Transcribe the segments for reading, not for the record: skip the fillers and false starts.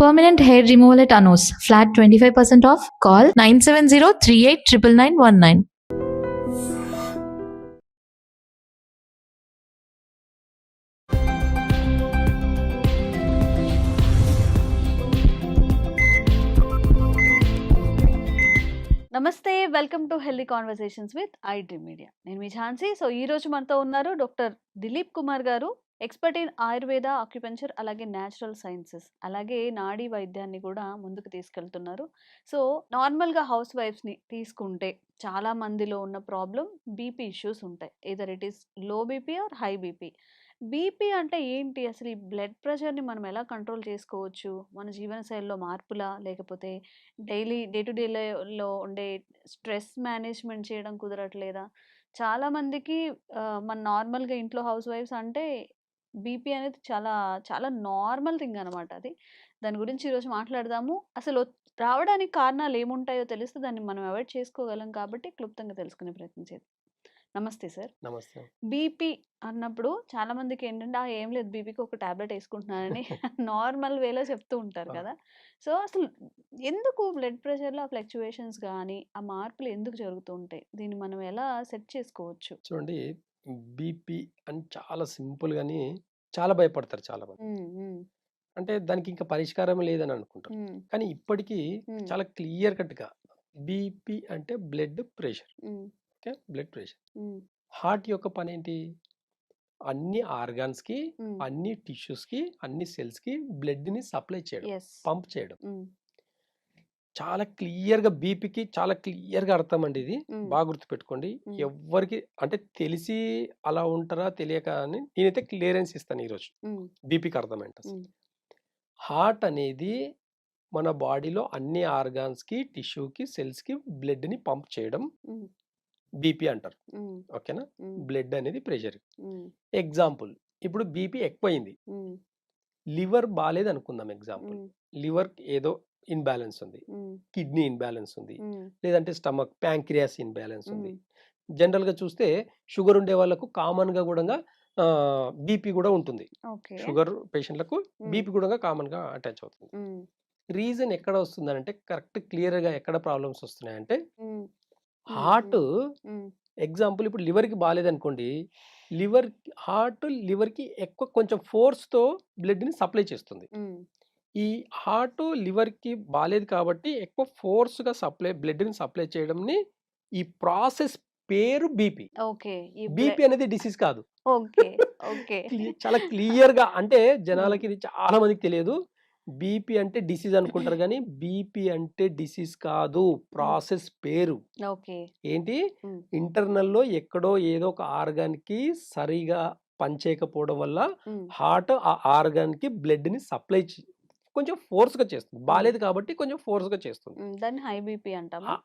Permanent hair removal at Anos. Flat 25% off. Call 970-389919. నమస్తే, welcome to healthy conversations with I dream media. నేను మీ Jhansi. So ఈ రోజు మనతో ఉన్నారు డాక్టర్ దిలీప్ కుమార్ గారు, ఎక్స్పర్ట్ ఇన్ ఆయుర్వేద, ఆక్యుపెంచర్, అలాగే న్యాచురల్ సైన్సెస్, అలాగే నాడీ వైద్యాన్ని కూడా ముందుకు తీసుకెళ్తున్నారు. సో నార్మల్గా హౌస్ వైఫ్స్ని తీసుకుంటే చాలా మందిలో ఉన్న ప్రాబ్లం బీపీ ఇష్యూస్ ఉంటాయి. Either it is low BP or high BP. BP అంటే ఏంటి? అసలు ఈ బ్లడ్ ప్రెషర్ని మనం ఎలా కంట్రోల్ చేసుకోవచ్చు? మన జీవనశైలిలో మార్పులా, లేకపోతే డే టు డేలో ఉండే స్ట్రెస్ మేనేజ్మెంట్ చేయడం కుదరట్లేదా? చాలా మందికి మన నార్మల్గా ఇంట్లో హౌస్ వైఫ్స్ అంటే బీపీ అనేది చాలా చాలా నార్మల్ థింగ్ అనమాట. అది దాని గురించి ఈరోజు మాట్లాడదాము. అసలు రావడానికి కారణాలు ఏముంటాయో తెలిస్తే దాన్ని మనం అవాయిడ్ చేసుకోగలం, కాబట్టి క్లుప్తంగా తెలుసుకునే ప్రయత్నం చేద్దాం. నమస్తే సార్. నమస్తే. బీపీ అన్నప్పుడు చాలా మందికి ఏంటంటే ఏం లేదు, బీపీకి ఒక టాబ్లెట్ వేసుకుంటున్నానని నార్మల్ వేలో చెప్తూ ఉంటారు ఆ! కదా. సో అసలు ఎందుకు బ్లడ్ ప్రెషర్లో ఫ్లక్చువేషన్స్ కానీ ఆ మార్పులు ఎందుకు జరుగుతూ ఉంటాయి? దీన్ని మనం ఎలా సెట్ చేసుకోవచ్చు? చూడండి, బీపీ అని చాలా సింపుల్ గాని చాలా భయపడతారు చాలామంది. ఉమ్, ఉమ్, అంటే దానికి ఇంకా పరిష్కారం లేదని అనుకుంటారు. ఉమ్, కానీ ఇప్పటికీ ఉమ్, చాలా క్లియర్ కట్‌గా బీపీ అంటే blood pressure. Um, okay. Blood pressure. Um, heart యొక్క పనేంటి? అన్ని ఆర్గాన్స్‌కి, ఉమ్, అన్ని టిష్యూస్‌కి, అన్ని సెల్స్‌కి బ్లడ్‌ని సప్లై చేయడం, ఎస్, పంప్ చేయడం. ఉమ్, చాలా క్లియర్‌గా బీపీకి చాలా క్లియర్‌గా అర్థమండి ఇది. ఉమ్, బాగా గుర్తుపెట్టుకోండి. ఉమ్, ఎవ్వరికి అంటే తెలిసి అలా ఉంటారా తెలియక అని నేనైతే క్లియరెన్స్ ఇస్తాను ఈరోజు. ఉమ్, బీపీకి అర్థమేంటసలు. ఉమ్, హార్ట్ అనేది మన బాడీలో అన్ని ఆర్గాన్స్‌కి, టిష్యూకి, సెల్స్‌కి బ్లడ్‌ని పంప్ చేయడం ఉమ్, బీపీ అంటారు. ఉమ్, ఓకేనా? ఉమ్, బ్లడ్ అనేది ప్రెషర్. ఉమ్, ఎగ్జాంపుల్, ఇప్పుడు బీపీ ఎక్కువయింది. ఉమ్, లివర్ బాలేదనుకుందాం ఎగ్జాంపుల్. ఉమ్, లివర్ ఏదో ఇన్‌బాలెన్స్ ఉంది. ఉమ్, కిడ్నీ ఇన్‌బాలెన్స్ ఉంది. ఉమ్, లేదంటే స్టమక్, ప్యాంక్రియాస్ ఇన్‌బాలెన్స్ ఉంది. ఉమ్, జనరల్‌గా చూస్తే షుగర్ ఉండే వాళ్ళకు కామన్‌గా గూడంగా బీపీ గూడా ఉంటుంది. ఓకే, షుగర్ పేషెంట్‌లకు ఉమ్, బీపీ గూడంగా కామన్‌గా అటాచ్ అవుతుంది. ఉమ్, రీజన్ ఎక్కడ వస్తుందనంటే కరెక్ట్ క్లియర్‌గా ఎక్కడ ప్రాబ్లమ్స్ వస్తున్నాయంటే ఉమ్, ఉమ్, హార్ట్ ఉమ్, ఎగ్జాంపుల్ ఇప్పుడు లివర్‌కి బాలేదనుకోండి. హార్ట్ లివర్‌కి ఎక్కువ కొంచెం ఫోర్స్‌తో బ్లడ్‌ని సప్లై చేస్తుంది. ఉమ్, ఈ హార్ట్ లివర్‌కి బాలేదు కాబట్టి ఎక్కువ ఫోర్స్‌గా బ్లడ్‌ని సప్లై చేయడంని ఈ ప్రాసెస్ పేరు బీపీ. ఓకే. ఈ బీపీ అనేది డిసీజ్ కాదు. ఓకే. ఓకే. చాలా క్లియర్‌గా అంటే హ్మ్. జనాలకి ఇది చాలా మందికి తెలియదు. బీపీ అంటే డిసీజ్ అనుకుంటారు గానీ, బీపీ అంటే డిసీజ్ కాదు. హ్మ్. ప్రాసెస్ పేరు. ఓకే. ఏంటి? హ్మ్. ఇంటర్నల్‌లో ఎక్కడో ఏదో ఒక ఆర్గాన్‌కి సరిగా పనిచేయకపోవడం వల్ల హ్మ్. హార్ట్ ఆ ఆర్గాన్‌కి బ్లడ్‌ని సప్లై కొంచెం ఫోర్స్‌గా చేస్తుంది. హ్మ్. బాలేదు కాబట్టి కొంచెం ఫోర్స్‌గా చేస్తుంది. దాన్ని హై బీపీ అంటామా?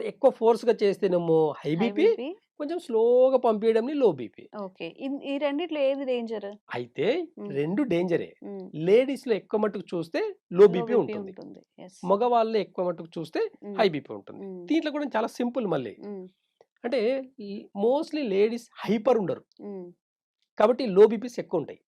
ఎక్కువ ఫోర్స్‌గా చేస్తేనేమో హై హై బీపీ, బీపీ. కొంచెం స్లోగా పంపియడంని లో బీపీ. ఓకే. ఈ రెండిట్లో ఏది డేంజర్? అయితే హ్మ్. 2 డేంజరే. హ్మ్. లేడీస్‌లో ఎక్కువ మట్టుకు చూస్తే లో లో బీపీ బీపీ ఉంటుంది. ఉంటుంది. యెస్. మగవాళ్ళలో ఎక్కువ మట్టుకు చూస్తే హ్మ్. హై బీపీ ఉంటుంది. హ్మ్. దీంట్లో కూడా చాలా సింపుల్ మళ్ళీ. హ్మ్. అంటే మోస్ట్‌లీ లేడీస్ హైపర్ ఉండరు. హ్మ్. కాబట్టి లో బీపీస్ ఎక్కువుంటాయి.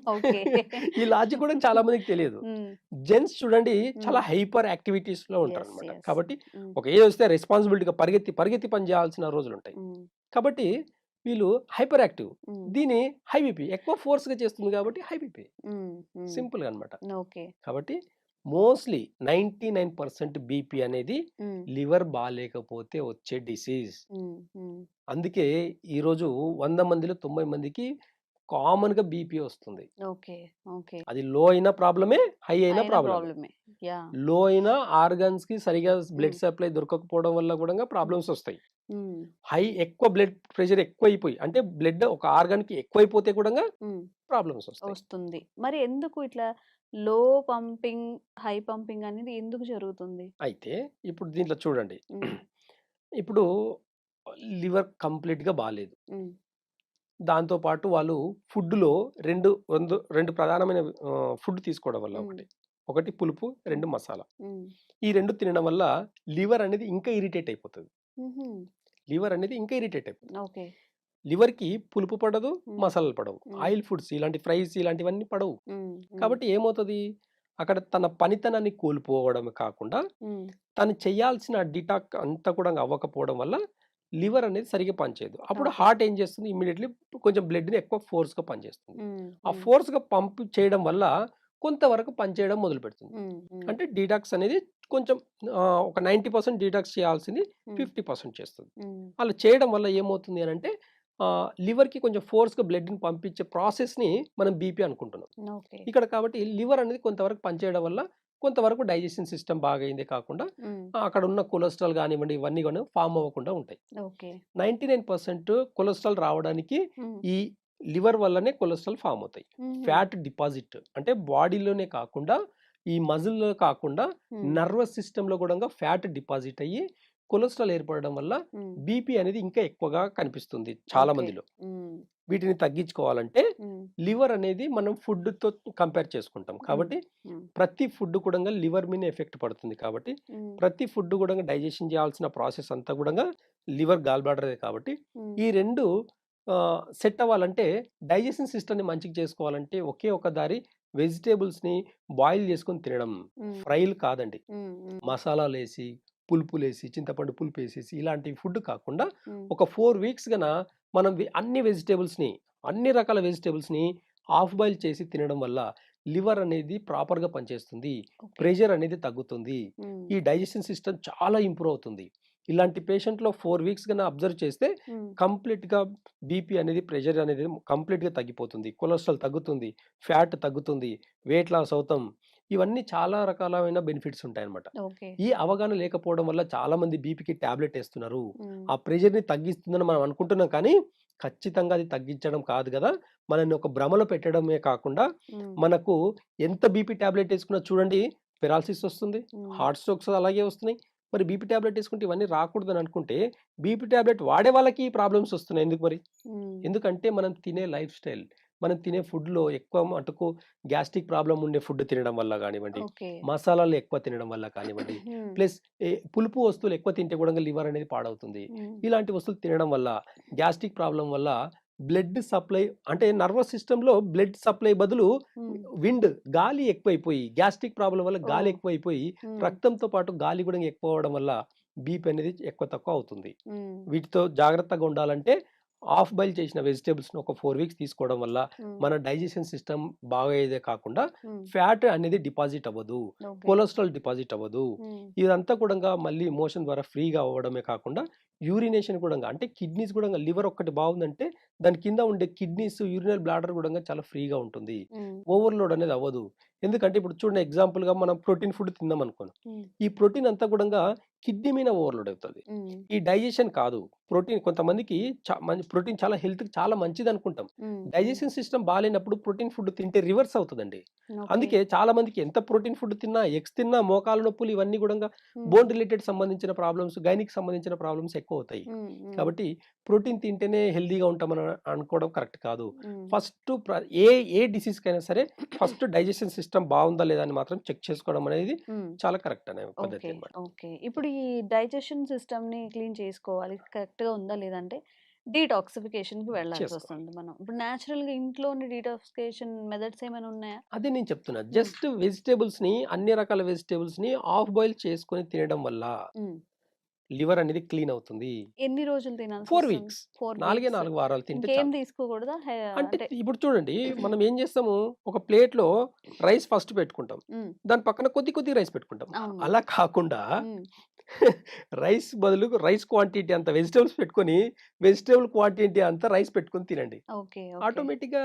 ఓకే. ఈ లాజిక్ కూడా చాలా మందికి తెలియదు. హ్మ్. జెంట్స్ చూడండి చాలా హ్మ్. హైపర్ యాక్టివిటీస్‌లో యెస్. ఉంటారనమాట. యెస్. కాబట్టి హ్మ్. ఒక ఏజ్ వస్తే రెస్పాన్సిబిలిటీగా పరిగెత్తి, పరిగెత్తి పని చేయాల్సిన రోజులుంటాయి. హ్మ్. కాబట్టి వీళ్ళు హైపర్ యాక్టివ్. హ్మ్. దీన్ని హై బీపీ ఎక్కువ ఫోర్స్‌గా చేస్తుంది కాబట్టి హై బీపీ. హ్మ్. హ్మ్. సింపుల్‌గా అన్నమాట. ఓకే. కాబట్టి మోస్ట్‌లీ 99% బీపీ అనేది హ్మ్. లివర్ బాలేకపోతే వచ్చే డిసీజ్. హ్మ్. హ్మ్. అందుకే ఈరోజు 100 మందిలో 90 మందికి కామన్‌గా బీపీ వస్తుంది. ఓకే. ఓకే. అది లో అయినా ప్రాబ్లమే, హై అయినా అయినా ప్రాబ్లమే. ప్రాబ్లమే. యాహ్! లో అయినా ఆర్గాన్స్‌కి సరిగ్గా హ్మ్. బ్లడ్ సప్లై దొరకకపోవడం వల్ల గూడంగా హ్మ్. ప్రాబ్లమ్స్ వస్తాయి. హ్మ్. ఎక్కువ బ్లడ్ ప్రెషర్ ఎక్కువైపోయి అంటే బ్లడ్ ఒక ఆర్గాన్‌కి ఎక్కువైపోతే గూడంగా హ్మ్. ప్రాబ్లమ్స్ వస్తాయి. వస్తుంది. మరి ఎందుకు ఇట్లా లో పంపింగ్, హై పంపింగ్ అనేది ఎందుకు జరుగుతుంది? అయితే ఇప్పుడు దీంట్లో చూడండి. హ్మ్. ఇప్పుడు లివర్ కంప్లీట్‌గా బాలేదు. హ్మ్. దాంతో పాటు వాళ్ళు ఫుడ్‌లో 2 ప్రధానమైన ఫుడ్ తీసుకోవడం వల్ల హ్మ్. ఒకటి పులుపు, హ్మ్. 2 మసాలా. హ్మ్. ఈ 2 తినడం వల్ల లివర్ అనేది ఇంకా ఇరిటేట్ అయిపోతది. హుహు. లివర్ అనేది ఇంకా ఇరిటేట్ అయిపోతది. ఓకే. లివర్‌కి పులుపు పడదు, హ్మ్. మసాలాలు పడవు. హ్మ్. ఆయిల్ ఫుడ్స్ ఇలాంటి ఫ్రైస్ ఇలాంటివన్నీ పడవు. హ్మ్. హ్మ్. కాబట్టి ఏమవుతది? అక్కడ తన పనితనాన్ని కోల్పోవడమే కాకుండా హ్మ్. తను చేయాల్సిన డిటాక్ అంతా కూడా అవ్వకపోవడం వల్ల లివర్ అనేది సరిగ్గా పనిచేయదు. అప్పుడు ఓకే. హార్ట్ ఏం చేస్తుంది ఇమ్మీడియేట్‌లీ కొంచెం బ్లడ్‌ని ఎక్కువ ఫోర్స్‌గా పనిచేస్తుంది. హ్మ్. ఆ హ్మ్. ఫోర్స్‌గా పంప్ చేయడం వల్ల కొంతవరకు పనిచేయడం మొదలుపెడుతుంది. హ్మ్. హ్మ్. అంటే డీటాక్స్ అనేది కొంచెం ఒక 90% డీటాక్స్ చేయాల్సింది హ్మ్. 50% చేస్తుంది. హ్మ్. అలా చేయడం వల్ల ఏమవుతుంది అనంటే లివర్‌కి కొంచెం ఫోర్స్‌గా బ్లడ్‌ని పంపించే ప్రాసెస్‌ని మనం బీపీ అనుకుంటున్నాం. ఓకే. ఇక్కడ కాబట్టి లివర్ అనేది కొంతవరకు పనిచేయడం వల్ల కొంతవరకు డైజెషన్ సిస్టమ్ బాగయిందే కాకుండా హ్మ్. అక్కడ ఉన్న కొలెస్ట్రాల్ గానివ్వండి ఇవన్నీ కూడా ఫార్మ్ అవ్వకుండా ఉంటాయి. ఓకే. 99% కొలెస్ట్రాల్ రావడానికి హ్మ్. ఈ లివర్ వల్లనే కొలెస్ట్రాల్ ఫార్మ్ అవుతాయి. హుహు. ఫ్యాట్ డిపాజిట్ అంటే బాడీలోనే కాకుండా ఈ మజిల్‌లో కాకుండా హ్మ్. నర్వస్ సిస్టమ్‌లో గూడంగా ఫ్యాట్ డిపాజిట్ అయ్యి కొలెస్ట్రాల్ ఏర్పడడం వల్ల హ్మ్. బీపీ అనేది ఇంకా ఎక్కువగా కనిపిస్తుంది చాలా ఓకే. మందిలో. హ్మ్. వీటిని తగ్గించుకోవాలంటే హ్మ్. లివర్ అనేది మనం ఫుడ్‌తో కంపేర్ చేసుకుంటాం. హ్మ్. కాబట్టి హ్మ్. ప్రతి ఫుడ్ కూడంగా లివర్ మీదనే ఎఫెక్ట్ పడుతుంది కాబట్టి హ్మ్. ప్రతి ఫుడ్ కూడంగా డైజెషన్ చేయాల్సిన ప్రాసెస్ అంతా కూడంగా లివర్ గాల్ బ్లాడరే కాబట్టి హ్మ్. ఈ 2 సెట్ అవ్వాలంటే డైజెషన్ సిస్టమ్‌ని మంచిగా చేసుకోవాలంటే ఒకే ఒక దారి వెజిటబుల్స్‌ని బాయిల్ చేసుకొని తినడం. హ్మ్. ఫ్రైలు కాదండి. హ్మ్. హ్మ్. మసాలాలేసి, పులుపులేసి, చింతపండు పులుపేసేసి ఇలాంటి ఫుడ్ కాకుండా హ్మ్. ఒక 4 వీక్స్ గన మనం అన్ని వెజిటబుల్స్‌ని, అన్ని రకాల వెజిటబుల్స్‌ని హాఫ్ బాయిల్ చేసి తినడం వల్ల లివర్ అనేది ప్రాపర్‌గా పనిచేస్తుంది. ఓకే. ప్రెషర్ అనేది తగ్గుతుంది. హ్మ్. ఈ డైజెషన్ సిస్టమ్ చాలా ఇంప్రూవ్ అవుతుంది. ఇలాంటి పేషెంట్‌లో 4 వీక్స్ గన అబ్జర్వ్ చేస్తే హ్మ్. కంప్లీట్‌గా బీపీ అనేది, ప్రెషర్ అనేది కంప్లీట్‌గా తగ్గిపోతుంది. కొలెస్ట్రాల్ తగ్గుతుంది. ఫ్యాట్ తగ్గుతుంది. వెయిట్ లాస్ అవుతాం. ఇవన్నీ చాలా రకాలైన బెనిఫిట్స్ ఉంటాయన్నమాట. ఓకే. ఈ అవగాహన లేకపోవడం వల్ల చాలామంది బీపీకి టాబ్లెట్ ఏస్తున్నారు. హ్మ్. ఆ ప్రెషర్‌ని తగ్గిస్తుందని మనం అనుకుంటున్నాం కానీ, ఖచ్చితంగా అది తగ్గించడం కాదు గదా! మనల్ని ఒక భ్రమలో పెట్టడమే కాకుండా, హ్మ్. మనకు ఎంత బీపీ టాబ్లెట్ ఏసుకున్నా చూడండి పెరాలిసిస్ వస్తుంది. హ్మ్. హార్ట్ స్ట్రోక్స్ అలాగే వస్తున్నాయి. మరి బీపీ టాబ్లెట్ ఏసుకుంటే ఇవన్నీ రాకూడదని అనుకుంటే, బీపీ టాబ్లెట్ వాడే వాళ్ళకి ఈ ప్రాబ్లమ్స్ వస్తున్నాయి. ఎందుకు మరి? హ్మ్. ఎందుకంటే మనం తినే లైఫ్ స్టైల్, మనం తినే ఫుడ్‌లో ఎక్కువ మటుకు గ్యాస్ట్రిక్ ప్రాబ్లమ్ ఉండే ఫుడ్ తినడం వల్ల గానివ్వండి, ఓకే. మసాలాలు ఎక్కువ తినడం వల్ల కానివ్వండి, హ్మ్. ప్లస్ పులుపు వస్తువులు ఎక్కువ తింటే కూడా లివర్ అనేది పాడవుతుంది. హ్మ్. ఇలాంటి వస్తువులు తినడం వల్ల గ్యాస్ట్రిక్ ప్రాబ్లమ్ వల్ల బ్లడ్ సప్లై అంటే నర్వస్ సిస్టమ్‌లో బ్లడ్ సప్లై బదులు హ్మ్. విండ్ గాలి ఎక్కువైపోయి గ్యాస్ట్రిక్ ప్రాబ్లమ్ వల్ల గాలి ఓహ్! ఎక్కువైపోయి హ్మ్. రక్తంతో పాటు గాలి కూడా ఎక్కువ అవ్వడం వల్ల బీపీ అనేది ఎక్కువ తక్కువ అవుతుంది. హ్మ్. వీటితో జాగ్రత్తగా ఉండాలంటే హాఫ్ బాయిల్ చేసిన వెజిటబుల్స్‌ని ఒక 4 వీక్స్ తీసుకోవడం వల్ల హ్మ్. మన డైజెషన్ సిస్టమ్ బాగయ్యేదే కాకుండా హ్మ్. ఫ్యాట్ అనేది డిపాజిట్ అవ్వదు. ఓకే. కొలెస్ట్రాల్ డిపాజిట్ అవ్వదు. హ్మ్. ఇదంతా కూడంగా మళ్ళీ మోషన్ ద్వారా ఫ్రీగా అవ్వడమే కాకుండా యూరినేషన్ కూడంగా అంటే కిడ్నీస్ కూడంగా లివర్ ఒక్కటి బాగుందంటే దాని కింద ఉండే కిడ్నీస్, యూరినరీ బ్లాడర్ కూడంగా చాలా ఫ్రీగా ఉంటుంది. హ్మ్. ఓవర్‌లోడ్ అనేది అవ్వదు. ఎందుకంటే ఇప్పుడు చూడండి ఎగ్జాంపుల్‌గా మనం ప్రోటీన్ ఫుడ్ తిందామనుకోండి. హ్మ్. ఈ ప్రోటీన్ అంతా కూడంగా కిడ్నీ మీద ఓవర్‌లోడ్ అవుతది. హ్మ్. ఈ డైజెషన్ కాదు. ప్రోటీన్ కొంతమందికి ప్రోటీన్ చాలా హెల్త్‌కి చాలా మంచిదనుకుంటాం. హ్మ్. హ్మ్. డైజెషన్ సిస్టమ్ బాలేనప్పుడు ప్రోటీన్ ఫుడ్ తింటే రివర్స్ అవుతదండి. ఓకే. అందుకే చాలా మందికి ఎంత ప్రోటీన్ ఫుడ్ తిన్నా, ఎగ్స్ తిన్నా మోకాళ్ళ నొప్పులు ఇవన్నీ గూడంగా హ్మ్. బోన్ రిలేటెడ్ సంబంధించిన ప్రాబ్లమ్స్, గైనీకి సంబంధించిన ప్రాబ్లమ్స్ ఎక్కువవుతాయి. హ్మ్. హ్మ్. కాబట్టి ప్రోటీన్ తింటేనే హెల్తీగా ఉంటామని అనుకోవడం కరెక్ట్ కాదు. హ్మ్. ఫస్టు ఏ ఏ డిసీజ్‌కైనా సరే ఫస్ట్ డైజెషన్ సిస్టమ్ బావుందా లేదా అని మాత్రం చెక్ చేసుకోవడం అనేది హ్మ్. చాలా కరెక్ట్ అనే పద్ధతి ఓకే. అన్నమాట. ఓకే. ఇప్పుడు ఈ డైజెషన్ సిస్టమ్‌ని క్లీన్ చేసుకోవాలి. కరెక్ట్‌గా ఉందా లేదంటే డీటాక్సిఫికేషన్‌కి చేసుకోవాలి. వెళ్ళాల్సొస్తుంది మనం. ఇప్పుడు నేచురల్‌గా ఇంట్లోని డీటాక్సిఫికేషన్ మెథడ్స్ ఏమైనా ఉన్నాయా? అదే నేను చెప్తున్నా. హ్మ్. జస్ట్ వెజిటబుల్స్‌ని అన్ని రకాల వెజిటబుల్స్‌ని హాఫ్ బాయిల్ చేసుకొని తినడం వల్ల హ్మ్. లివర్ అనేది క్లీన్ అవుతుంది. ఎన్ని రోజులు 4 తినాల్సొస్తుంది? వీక్స్. 4 4 వీక్స్. వారాలు తింటే ఇంకేం చాలు. తీసుకోకూడదా? అంటే అంటే ఇప్పుడు చూడండి మనం ఏం చేస్తాము ఒక ప్లేట్‌లో రైస్ ఫస్ట్ పెట్టుకుంటాం. హ్మ్. దాని పక్కన కొద్ది రైస్ పెట్టుకుంటాం. అవును. అలా కాకుండా హ్మ్. రైస్ బదులు రైస్ క్వాంటిటీ అంత వెజిటబుల్స్ పెట్టుకొని వెజిటబుల్ క్వాంటిటీ అంత రైస్ పెట్టుకొని తినండి. ఓకే. ఓకే. ఆటోమేటిక్‌గా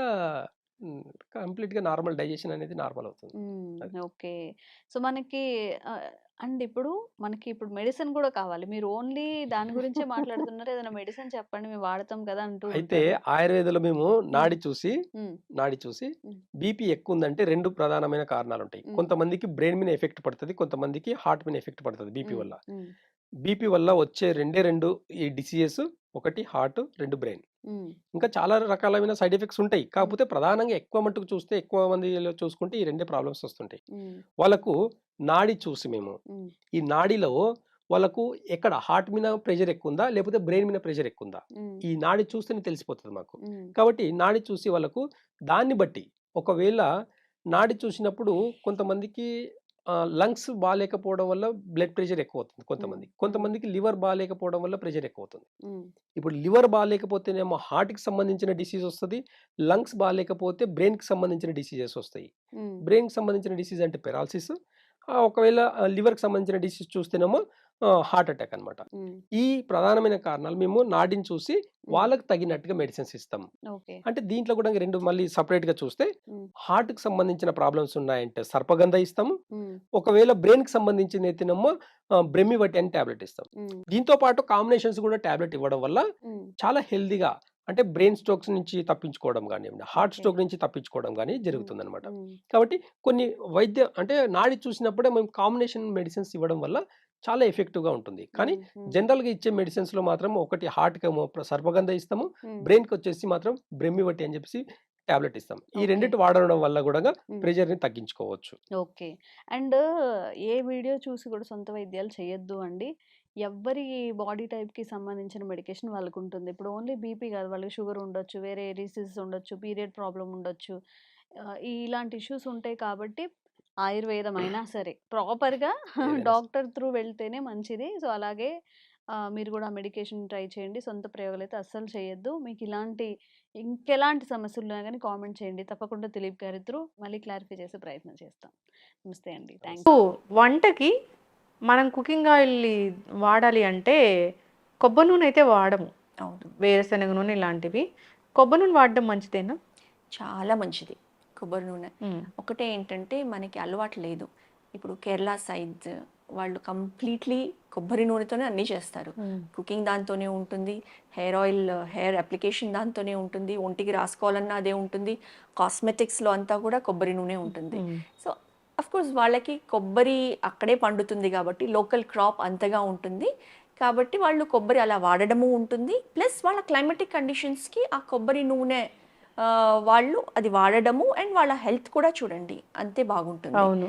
హ్మ్. కంప్లీట్‌గా నార్మల్ డైజెషన్ అనేది నార్మల్ అవుతుంది. అది. ఓకే. సో, మనకి ఆహ్, అండ్ ఇప్పుడు మనకి ఇప్పుడు మెడిసిన్ గూడా కావాలి. మీరు ఓన్లీ దాని గురించే మాట్లాడుతున్నారు. ఏదైనా మెడిసిన్ చెప్పండి మేము వాడతాం కదా! అంటూ అయితే ఉంటారు. ఆయుర్వేదంలో మేము హ్మ్. హ్మ్. నాడి చూసి హ్మ్. బీపీ ఎక్కువుందంటే 2 ప్రధానమైన కారణాలుంటాయి. హ్మ్. కొంతమందికి బ్రెయిన్ మీద ఎఫెక్ట్ పడతది. కొంతమందికి హార్ట్ మీద ఎఫెక్ట్ పడతది బీపీ హ్మ్. వల్ల. హ్మ్. బీపీ వల్ల వచ్చే రెండే 2 ఈ డిసీజెస్ ఒకటి హార్ట్, 2 బ్రెయిన్. హ్మ్. ఇంకా చాలా రకాలైన సైడ్ ఎఫెక్ట్స్ ఉంటాయి. హ్మ్. కాకపోతే ప్రధానంగా ఎక్కువ మట్టుకు చూస్తే ఎక్కువ మందిలో చూసుకుంటే ఈ రెండే ప్రాబ్లమ్స్ వస్తుంటాయి. హ్మ్. వాళ్ళకు నాడి చూసి మేము హ్మ్. ఈ నాడిలో వాళ్ళకు ఎక్కడ హార్ట్ మీద ప్రెషర్ ఎక్కువుందా? లేకపోతే బ్రెయిన్ మీద ప్రెషర్ ఎక్కువుందా? హ్మ్. ఈ నాడి చూస్తేనే తెలిసిపోతది మాకు. హ్మ్. కాబట్టి నాడి చూసి వాళ్ళకు దాన్ని బట్టి ఒకవేళ నాడి చూసినప్పుడు కొంతమందికి లంగ్స్ బాలేకపోవడం వల్ల బ్లడ్ ప్రెషర్ ఎక్కువవుతుంది కొంతమందికి. కొంతమందికి లివర్ బాలేకపోవడం వల్ల ప్రెషర్ ఎక్కువవుతుంది. ఇప్పుడు లివర్ బాలేకపోతేనేమో హార్ట్‌కి సంబంధించిన డిసీజ్ వస్తది. లంగ్స్ బాలేకపోతే బ్రెయిన్‌కి సంబంధించిన డిసీజెస్ వస్తాయి. బ్రెయిన్‌కి సంబంధించిన డిసీజ్ అంటే పెరాలసిస్. ఒకవేళ లివర్‌కి సంబంధించిన డిసీజ్ చూస్తేనేమో హార్ట్ అటాక్ అన్నమాట. ఈ ప్రధానమైన కారణాలు మేము నాడిని చూసి వాళ్ళకి తగినట్టుగా మెడిసిన్స్ ఇస్తాం. ఓకే. అంటే దీంట్లో కూడా 2 మళ్ళీ సెపరేట్‌గా చూస్తే హార్ట్‌కి సంబంధించిన ప్రాబ్లమ్స్ ఉన్నాయంటే సర్పగంధ ఇస్తాము. ఒకవేళ బ్రెయిన్‌కి సంబంధించిందైతేనేమో బ్రెమివటి అని టాబ్లెట్ ఇస్తాం. దీంతో పాటు కాంబినేషన్స్ కూడా టాబ్లెట్ ఇవ్వడం వల్ల చాలా హెల్తీగా అంటే బ్రెయిన్ స్ట్రోక్స్ నుంచి తప్పించుకోవడం గానివ్వండి, హార్ట్ స్ట్రోక్ నుంచి తప్పించుకోవడం గాని జరుగుతుందన్నమాట. కాబట్టి కొన్ని అంటే నాడి చూసినప్పుడే మేము కాంబినేషన్ మెడిసిన్స్ ఇవ్వడం వల్ల చాలా ఎఫెక్టివ్‌గా ఉంటుంది. కానీ జనరల్‌గా ఇచ్చే మెడిసిన్స్‌లో మాత్రం ఒకటి హార్ట్‌కేమో సర్పగంధ ఇస్తాము. బ్రెయిన్‌కొచ్చేసి మాత్రం బ్రెమివటి అని చెప్పేసి టాబ్లెట్ ఇస్తాం. ఈ ఓకే. రెండిటి వాడడం వల్ల గూడా ప్రెషర్‌ని తగ్గించుకోవచ్చు. ఓకే. అండ్ ఏ వీడియో చూసి కూడా సొంత వైద్యాలు చేయొద్దు అండి. ఎవ్వరి బాడీ టైప్‌కి సంబంధించిన మెడికేషన్ వాళ్ళకుంటుంది. ఇప్పుడు ఓన్లీ బీపీ కాదు, వాళ్ళకి షుగర్ ఉండొచ్చు, వేరే డిసీజెస్ ఉండొచ్చు, పీరియడ్ ప్రాబ్లమ్ ఉండొచ్చు. ఇలాంటి ఇష్యూస్ ఉంటాయి కాబట్టి ఆయుర్వేదం అయినా సరే ప్రాపర్‌గా ఏదైనా సరే. డాక్టర్ త్రూ వెళ్తేనే మంచిది. సో, అలాగే మీరు కూడా మెడికేషన్ ట్రై చేయండి. సొంత ప్రయోగాలైతే అస్సలు చేయొద్దు. మీకు ఇలాంటి ఇంకెలాంటి సమస్యలున్నా గాని కామెంట్ చేయండి. తప్పకుండా దిలీప్ గారి త్రూ మళ్ళీ క్లారిఫై చేసే ప్రయత్నం చేస్తాం. నమస్తే అండి. థాంక్స్. వంటకి మనం కుకింగ్ ఆయిల్ వాడాలి అంటే కొబ్బరి నూనె అయితే వాడము. అవును. వేరుశనగ నూనె ఇలాంటివి. కొబ్బరి నూనె వాడడం మంచిదేనా? చాలా మంచిది కొబ్బరి నూనె. ఒకటే ఏంటంటే మనకి అలవాటు లేదు. ఇప్పుడు కేరళ సైడ్ వాళ్ళు కంప్లీట్లీ కొబ్బరి నూనెతోనే అన్నీ చేస్తారు. కుకింగ్ దాంతోనే ఉంటుంది, హెయిర్ ఆయిల్, హెయిర్ అప్లికేషన్ దాంతోనే ఉంటుంది, ఒంటికి రాసుకోవాలన్నా అదే ఉంటుంది, కాస్మెటిక్స్లో అంతా కూడా కొబ్బరి నూనె ఉంటుంది. సో కోర్స్ వాళ్ళకి కొబ్బరి అక్కడే పండుతుంది కాబట్టి లోకల్ క్రాప్ అంతగా ఉంటుంది కాబట్టి వాళ్ళు కొబ్బరి అలా వాడడము ఉంటుంది. ప్లస్ వాళ్ళ క్లైమాటిక్ కండిషన్స్కి ఆ కొబ్బరి నూనె వాళ్ళు అది వాడడము అండ్ వాళ్ళ హెల్త్ కూడా చూడండి అంతే బాగుంటుంది. అవును.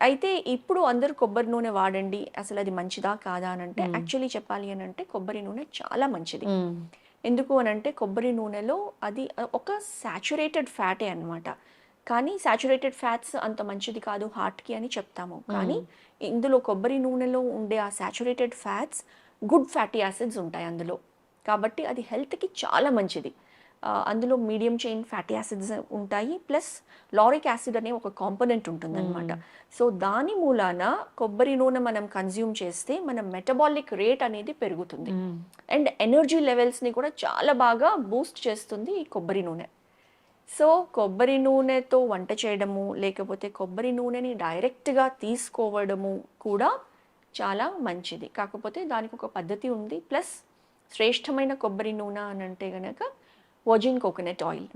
అయితే ఇప్పుడు అందరూ కొబ్బరి నూనె వాడండి, అసలు అది మంచిదా కాదా అని అంటే యాక్చువల్లీ చెప్పాలి అని అంటే కొబ్బరి నూనె చాలా మంచిది. ఎందుకు అని అంటే కొబ్బరి నూనెలో అది ఒక సాచురేటెడ్ ఫ్యాటే అన్నమాట. కానీ సాచురేటెడ్ ఫ్యాట్స్ అంత మంచిది కాదు హార్ట్కి అని చెప్తాము. కానీ ఇందులో కొబ్బరి నూనెలో ఉండే ఆ saturated fats good fatty acids ఉంటాయి అందులో, కాబట్టి అది హెల్త్కి చాలా మంచిది. అందులో మీడియం చైన్ ఫ్యాటీ యాసిడ్స్ ఉంటాయి, ప్లస్ లారిక్ యాసిడ్ అనే ఒక కాంపోనెంట్ ఉంటుంది అనమాట. సో దాని మూలాన కొబ్బరి నూనె మనం కన్జ్యూమ్ చేస్తే మన మెటబాలిక్ రేట్ అనేది పెరుగుతుంది అండ్ ఎనర్జీ లెవెల్స్ని కూడా చాలా బాగా బూస్ట్ చేస్తుంది ఈ కొబ్బరి నూనె. సో కొబ్బరి నూనెతో వంట చేయడము లేకపోతే కొబ్బరి నూనెని డైరెక్ట్గా తీసుకోవడము కూడా చాలా మంచిది. కాకపోతే దానికి ఒక పద్ధతి ఉంది. ప్లస్ శ్రేష్టమైన కొబ్బరి నూనె అని అంటే గనక virgin coconut oil,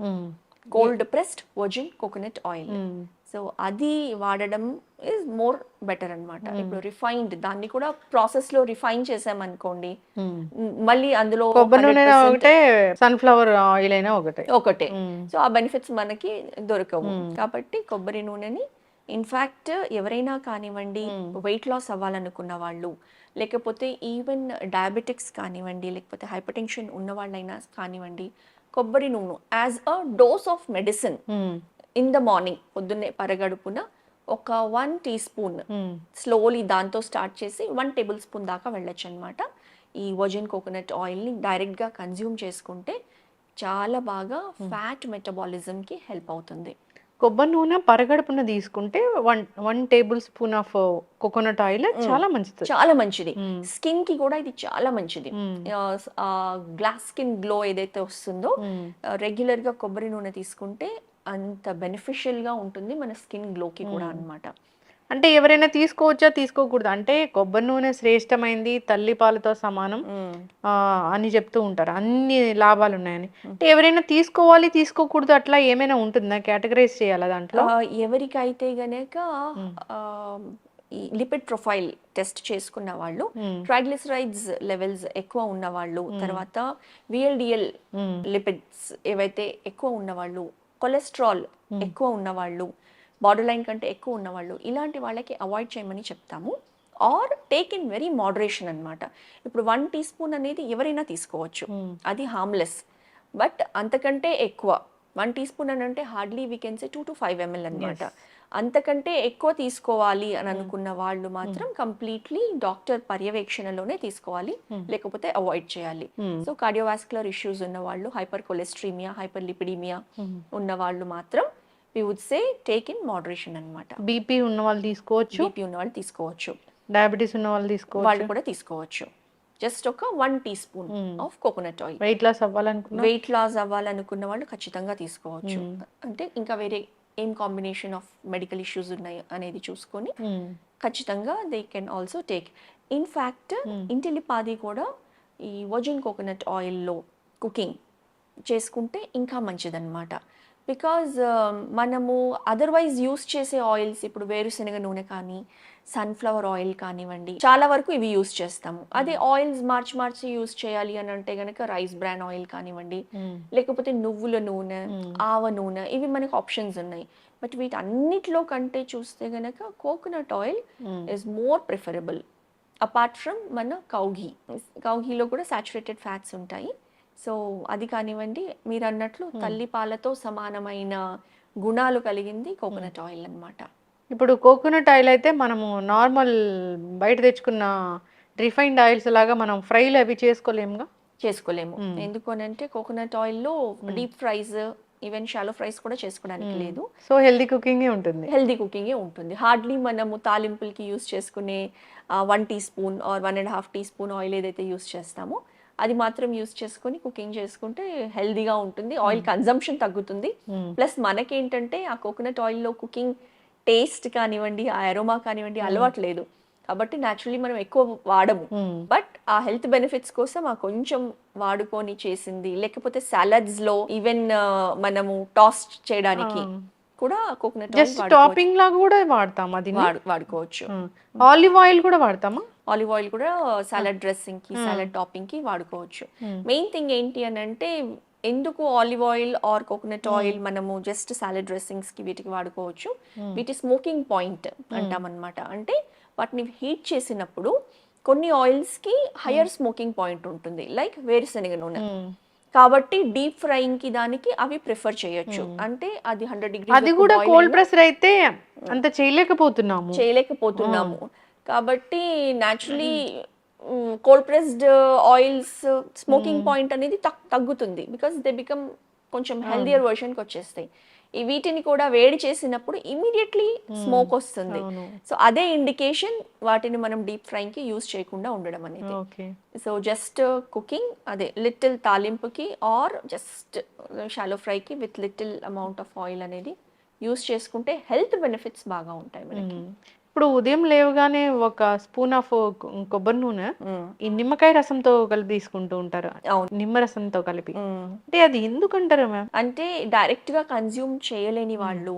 cold pressed virgin coconut oil. So అది వాడడం ఈజ్ మోర్ బెటర్ అనమాట. ఇప్పుడు రిఫైన్డ్ దాన్ని కూడా ప్రాసెస్లో రిఫైన్ చేసామనుకోండి, మళ్ళీ అందులో కొబ్బరి నూనె ఒకటే, సన్ఫ్లవర్ ఆయిల్ అయినా ఒకటే. సో ఆ బెనిఫిట్స్ మనకి దొరకవు. కాబట్టి కొబ్బరి నూనెని ఇన్ఫ్యాక్ట్ ఎవరైనా కానివ్వండి, వెయిట్ లాస్ అవ్వాలనుకున్న వాళ్ళు, లేకపోతే ఈవెన్ డయాబెటిక్స్ కానివ్వండి, లేకపోతే హైపర్ టెన్షన్ ఉన్న వాళ్ళైనా కానివ్వండి, కొబ్బరి నూనె as a dose of medicine in the morning పొద్దున్నే పరగడుపున ఒక 1 టీ స్పూన్ స్లోలీ దాంతో స్టార్ట్ చేసి 1 టేబుల్ స్పూన్ దాకా వెళ్ళొచ్చు అనమాట. ఈ వర్జిన్ కోకోనట్ ఆయిల్ని డైరెక్ట్గా కన్జ్యూమ్ చేసుకుంటే చాలా బాగా ఫ్యాట్ మెటబాలిజంకి హెల్ప్ అవుతుంది. కొబ్బరి నూనె పరగడుపున తీసుకుంటే 1 table spoon of coconut oil చాలా మంచిది. చాలా మంచిది. స్కిన్ కి కూడా ఇది చాలా మంచిది. గ్లాస్ స్కిన్ గ్లో ఏదైతే వస్తుందో రెగ్యులర్ గా కొబ్బరి నూనె తీసుకుంటే అంత బెనిఫిషియల్ గా ఉంటుంది మన స్కిన్ గ్లోకి కూడా అన్నమాట. అంటే ఎవరైనా తీసుకోవచ్చా తీసుకోకూడదు అంటే కొబ్బరి నూనె శ్రేష్టమైంది, తల్లి పాలతో సమానం అని చెప్తూ ఉంటారు, అన్ని లాభాలు ఉన్నాయని. అంటే ఎవరైనా తీసుకోవాలి తీసుకోకూడదు అట్లా ఏమైనా ఉంటుందా, కేటగరైజ్ చేయాలా దాంట్లో? ఎవరికైతే గనక ఈ లిపిడ్ ప్రొఫైల్ టెస్ట్ చేసుకున్న వాళ్ళు, ట్రైగ్లిసరైడ్స్ లెవెల్స్ ఎక్కువ ఉన్న వాళ్ళు, తర్వాత VLDL లిపిడ్స్ ఏవైతే ఎక్కువ ఉన్నవాళ్ళు, కొలెస్ట్రాల్ ఎక్కువ ఉన్నవాళ్ళు, బార్డర్ లైన్ కంటే ఎక్కువ ఉన్నవాళ్ళు, ఇలాంటి వాళ్ళకి అవాయిడ్ చేయమని చెప్తాము. Or take in very moderation అనమాట. ఇప్పుడు 1 టీ స్పూన్ అనేది ఎవరైనా తీసుకోవచ్చు, అది హార్మ్లెస్. బట్ అంతకంటే ఎక్కువ 1 టీ స్పూన్ అని అంటే hardly we can say 2 to 5 ml అనమాట. అంతకంటే ఎక్కువ తీసుకోవాలి అని అనుకున్న వాళ్ళు మాత్రం కంప్లీట్లీ డాక్టర్ పర్యవేక్షణలోనే తీసుకోవాలి, లేకపోతే అవాయిడ్ చేయాలి. సో కార్డియోవాస్కులర్ ఇష్యూస్ ఉన్న వాళ్ళు, హైపర్ కొలెస్ట్రీమియా, హైపర్ లిపిడీమియా ఉన్న వాళ్ళు మాత్రం we would say take in moderation అనమాట. బీపీ ఉన్న వాళ్ళు తీసుకోవచ్చు, బీపీ ఉన్న వాళ్ళు తీసుకోవచ్చు, డయాబెటీస్ ఉన్న వాళ్ళు తీసుకోవచ్చు, వాళ్ళు కూడా తీసుకోవచ్చు. జస్ట్ ఒక 1 teaspoon of coconut oil. Weight loss అవ్వాలనుకున్న వాళ్ళు ఖచ్చితంగా తీసుకోవచ్చు. అంటే ఇంకా వేరే ఏం కాంబినేషన్ ఆఫ్ మెడికల్ ఇష్యూస్ ఉన్నాయి అనేది చూసుకొని ఖచ్చితంగా they can also take. In fact ఇంటిలిపాది కూడా ఈ వర్జిన్ కోకోనట్ ఆయిల్లో కుకింగ్ చేసుకుంటే ఇంకా మంచిదన్నమాట. బికాజ్ మనము అదర్వైజ్ యూస్ చేసే ఆయిల్స్, ఇప్పుడు వేరుశనగ నూనె కానీ సన్ఫ్లవర్ ఆయిల్ కానివ్వండి, చాలా వరకు ఇవి యూస్ చేస్తాము. అదే ఆయిల్స్ మార్చి యూస్ చేయాలి అని అంటే కనుక రైస్ బ్రాన్ ఆయిల్ కానివ్వండి, లేకపోతే నువ్వుల నూనె, ఆవ నూనె, ఇవి మనకు ఆప్షన్స్ ఉన్నాయి. బట్ వీటన్నిటిలో కంటే చూస్తే కనుక coconut oil is more preferable. Apart from మన కౌఘీలో కూడా సాచురేటెడ్ ఫ్యాట్స్ ఉంటాయి. సో అది కానివ్వండి, మీరు అన్నట్లు తల్లి పాలతో సమానమైన గుణాలు కలిగింది కోకోనట్ ఆయిల్ అన్నమాట. ఇప్పుడు కోకోనట్ ఆయిల్ అయితే మనము నార్మల్ బయట తెచ్చుకున్న రిఫైన్డ్ ఆయిల్స్ లాగా మనం ఫ్రైలు అవి చేసుకోలేము. ఎందుకు అని అంటే కోకోనట్ ఆయిల్లో deep fries, even shallow fries కూడా చేసుకోవడానికి లేదు. సో హెల్దీ కుకింగే ఉంటుంది. హార్డ్లీ మనము తాలింపులకి యూస్ చేసుకునే 1 teaspoon or 1.5 teaspoon oil ఏదైతే యూస్ చేస్తామో అది మాత్రం యూస్ చేసుకొని కుకింగ్ చేసుకుంటే హెల్దీగా ఉంటుంది. ఆయిల్ కన్జంప్షన్ తగ్గుతుంది. ప్లస్ మనకేంటంటే ఆ కోకోనట్ ఆయిల్లో కుకింగ్ టేస్ట్ కానివ్వండి, ఆ అరోమా కానివ్వండి అలవాట్లేదు కాబట్టి న్యాచురలీ మనం ఎక్కువ వాడము. బట్ ఆ హెల్త్ బెనిఫిట్స్ కోసం ఆ కొంచెం వాడుకొని చేసింది, లేకపోతే సాలడ్స్ లో ఈవెన్ మనము టాస్ట్ చేయడానికి కూడా కోకోనట్ ఆయిల్ టాపింగ్ లాగా కూడా వాడతాం, అది వాడుకోవచ్చు. ఆలివ్ ఆయిల్ కూడా వాడతామా? ఆలివ్ ఆయిల్ కూడా సాలడ్ డ్రెస్సింగ్ కి, సాలడ్ టాపింగ్ కి వాడుకోవచ్చు. మెయిన్ థింగ్ ఏంటి అని అంటే, ఎందుకు olive oil are coconut oil మనము జస్ట్ సాలడ్ డ్రెస్సింగ్స్ కి వీటికి వాడుకోవచ్చు, వీటి స్మోకింగ్ పాయింట్ అంటాం అనమాట. అంటే వాటిని హీట్ చేసినప్పుడు కొన్ని ఆయిల్స్ కి హయ్యర్ స్మోకింగ్ పాయింట్ ఉంటుంది, లైక్ వేరుశనగ నూనె. కాబట్టి డీప్ ఫ్రైయింగ్ కి దానికి అవి ప్రిఫర్ చేయొచ్చు. అంటే అది 100 degrees, అది కూడా కోల్డ్ ప్రెషర్ అయితే అంత చేయలేకపోతున్నాము. కాబట్టి naturally cold pressed oils smoking point అనేది తగ్గుతుంది. బికాస్ దే బికమ్ కొంచెం హెల్దియర్ వర్షన్కి వచ్చేస్తాయి. ఈ వీటిని కూడా వేడి చేసినప్పుడు ఇమీడియట్లీ స్మోక్ వస్తుంది. సో అదే ఇండికేషన్ వాటిని మనం డీప్ ఫ్రైయింగ్ కి యూస్ చేయకుండా ఉండడం అనేది. సో జస్ట్ కుకింగ్, అదే లిటిల్ తాలింపుకి ఆర్ జస్ట్ షాలో ఫ్రైకి with little amount of oil అనేది యూస్ చేసుకుంటే హెల్త్ బెనిఫిట్స్ బాగా ఉంటాయి మనకి. ఇప్పుడు ఉదయం లేవగానే ఒక స్పూన్ ఆఫ్ కొబ్బరి నూనె ఈ నిమ్మకాయ రసంతో కలిపి తీసుకుంటూ ఉంటారు, నిమ్మరసంతో కలిపి. అంటే అది ఎందుకంటారు మ్యామ్? అంటే డైరెక్ట్ గా కన్జ్యూమ్ చేయలేని వాళ్ళు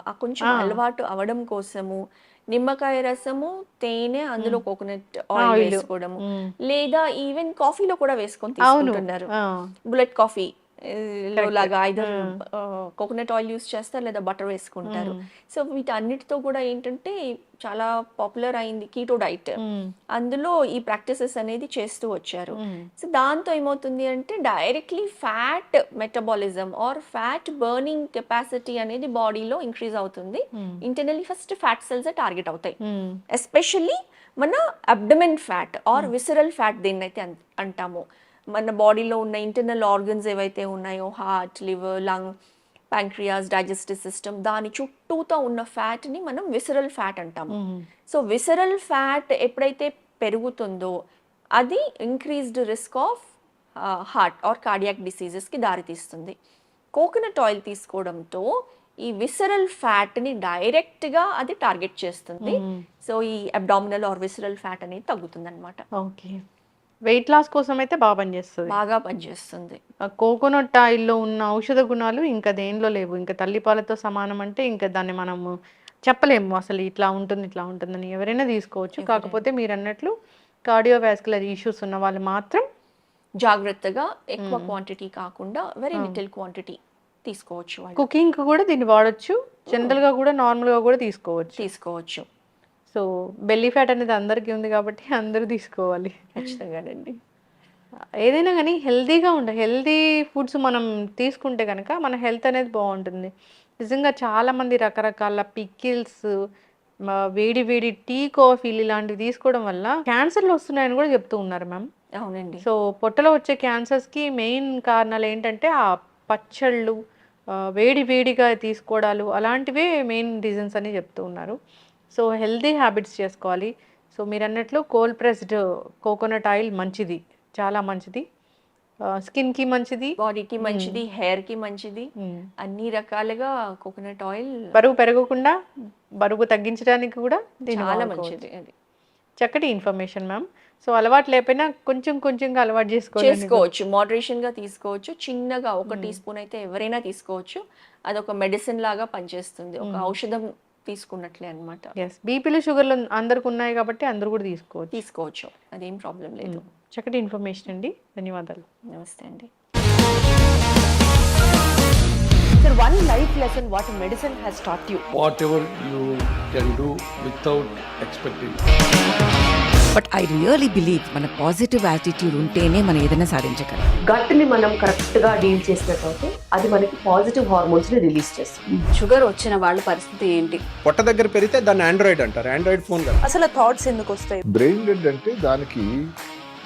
ఆ కొంచెం అలవాటు అవడం కోసము నిమ్మకాయ రసము, తేనె, అందులో కోకోనట్ ఆయిల్ వేసుకోవడము, లేదా ఈవెన్ కాఫీలో కూడా వేసుకొని తీసుకుంటున్నారు. బుల్లెట్ కాఫీ లాగా ఐదర్ కోకోనట్ ఆయిల్ యూస్ చేస్తారు లేదా బటర్ వేసుకుంటారు. సో వీటన్నిటితో కూడా ఏంటంటే చాలా పాపులర్ అయింది కీటో డైట్. అందులో ఈ ప్రాక్టీసెస్ అనేది చేస్తూ వచ్చారు. సో దాంతో ఏమవుతుంది అంటే directly fat metabolism or fat burning capacity అనేది బాడీలో ఇంక్రీజ్ అవుతుంది. Internally first fat cells target అవుతాయి, ఎస్పెషల్లీ మన abdomen fat or visceral fat దేన్నైతే అంటామో. మన బాడీలో ఉన్న ఇంటర్నల్ ఆర్గన్స్ ఏవైతే ఉన్నాయో, heart, liver, lung, pancreas, digestive system, దాని చుట్టూతో ఉన్న ఫ్యాట్ని మనం విసరల్ ఫ్యాట్ అంటాము. సో విసరల్ ఫ్యాట్ ఎప్పుడైతే పెరుగుతుందో అది increased risk of heart or cardiac డిసీజెస్కి దారితీస్తుంది. కోకోనట్ ఆయిల్ తీసుకోవడంతో ఈ విసరల్ ఫ్యాట్ని డైరెక్ట్గా అది టార్గెట్ చేస్తుంది. సో ఈ అబ్డామినల్ ఆర్ విసరల్ ఫ్యాట్ అనేది తగ్గుతుంది అనమాట. ఓకే, వెయిట్ లాస్ కోసం అయితే బాగా పనిచేస్తుంది. కోకోనట్ ఆయిల్లో ఉన్న ఔషధ గుణాలు ఇంకా దేనిలో లేవు. ఇంకా తల్లిపాలతో సమానం అంటే ఇంకా దాన్ని మనము చెప్పలేము అసలు ఇట్లా ఉంటుందని. ఎవరైనా తీసుకోవచ్చు. కాకపోతే మీరు అన్నట్లు కార్డియోవాస్కులర్ ఇష్యూస్ ఉన్న వాళ్ళు మాత్రం జాగ్రత్తగా ఎక్కువ క్వాంటిటీ కాకుండా వెరీ లిటిల్ క్వాంటిటీ తీసుకోవచ్చు. కుకింగ్ కూడా దీన్ని వాడచ్చు, జనరల్గా కూడా నార్మల్గా కూడా తీసుకోవచ్చు. సో బెల్లీ ఫ్యాట్ అనేది అందరికీ ఉంది కాబట్టి అందరూ తీసుకోవాలి ఖచ్చితంగానండి. ఏదైనా కానీ హెల్తీగా ఉండాలి. హెల్తీ ఫుడ్స్ మనం తీసుకుంటే కనుక మన హెల్త్ అనేది బాగుంటుంది. నిజంగా చాలామంది రకరకాల పికిల్స్, వేడి వేడి టీ, కాఫీలు ఇలాంటివి తీసుకోవడం వల్ల క్యాన్సర్లు వస్తున్నాయని కూడా చెప్తూ ఉన్నారు మ్యామ్. అవునండి. సో పొట్టలో వచ్చే క్యాన్సర్స్కి మెయిన్ కారణాలు ఏంటంటే ఆ పచ్చళ్ళు, వేడి వేడిగా తీసుకోవడాలు, అలాంటివే మెయిన్ రీజన్స్ అని చెప్తూ ఉన్నారు. సో హెల్తీ హ్యాబిట్స్ చేసుకోవాలి. సో మీరు అన్నట్లు కోల్డ్ ప్రెస్డ్ కోకోనట్ ఆయిల్ మంచిది, చాలా మంచిది, స్కిన్కి మంచిది, బాడీకి మంచిది, హెయిర్కి మంచిది, అన్ని రకాలుగా కోకోనట్ ఆయిల్ బరువు పెరగకుండా బరువు తగ్గించడానికి కూడా దీన్ని చాలా వాడుకోవచ్చు. మంచిది. అది చక్కటి ఇన్ఫర్మేషన్ మ్యామ్. సో అలవాటు లేకపోయినా కొంచెం కొంచెంగా అలవాటు చేసుకోవచ్చు, మోడరేషన్ గా తీసుకోవచ్చు. చిన్నగా 1 టీ మ్మ్. స్పూన్ అయితే ఎవరైనా తీసుకోవచ్చు. అదొక మెడిసిన్ లాగా పనిచేస్తుంది, ఒక ఔషధం తీసుకున్నట్లే అన్నమాట. ఎస్, బీపీలు షుగర్లు అందరికి ఉన్నాయి కాబట్టి అందరూ కూడా తీసుకోవచ్చు. తీసుకోవచ్చు, అదేం ప్రాబ్లం లేదు. చక్కటి ఇన్ఫర్మేషన్ అండి, ధన్యవాదాలు. నమస్తే అండి. Sir, one life lesson what medicine has taught you. whatever you can do without expecting. But I really believe మన పాజిటివ్ యాటిట్యూడ్ ఉంటేనే మనం ఏదైనా సాధించగలం. గట్ ని మనం కరెక్ట్ గా డీల్ చేసినట్లయితే అది మనకి పాజిటివ్ హార్మోన్స్ ని రిలీజ్ చేస్తుంది. షుగర్ వచ్చిన వాళ్ళ పరిస్థితి ఏంటి? పొట్ట దగ్గర పెరిగితే దాన్ని ఆండ్రాయిడ్ అంటారు, ఆండ్రాయిడ్ ఫోన్ కదా. అసలు థాట్స్ ఎందుకు వస్తాయి? బ్రెయిన్ డెడ్ అంటే దానికి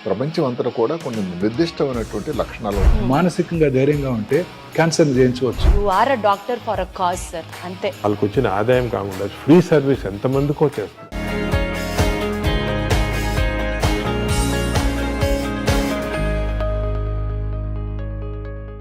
ప్రపంచం అంతా కూడా కొన్ని నిర్దిష్టమైనటువంటి లక్షణాలు ఉంటాయి. మానసికంగా ధైర్యంగా ఉంటే క్యాన్సర్ జయించవచ్చు. You are a doctor for a cause sir, అంతే. వాళ్ళకి వచ్చిన ఆదాయం కాకుండా ఫ్రీ సర్వీస్ ఎంతమందికో చేస్తుంది.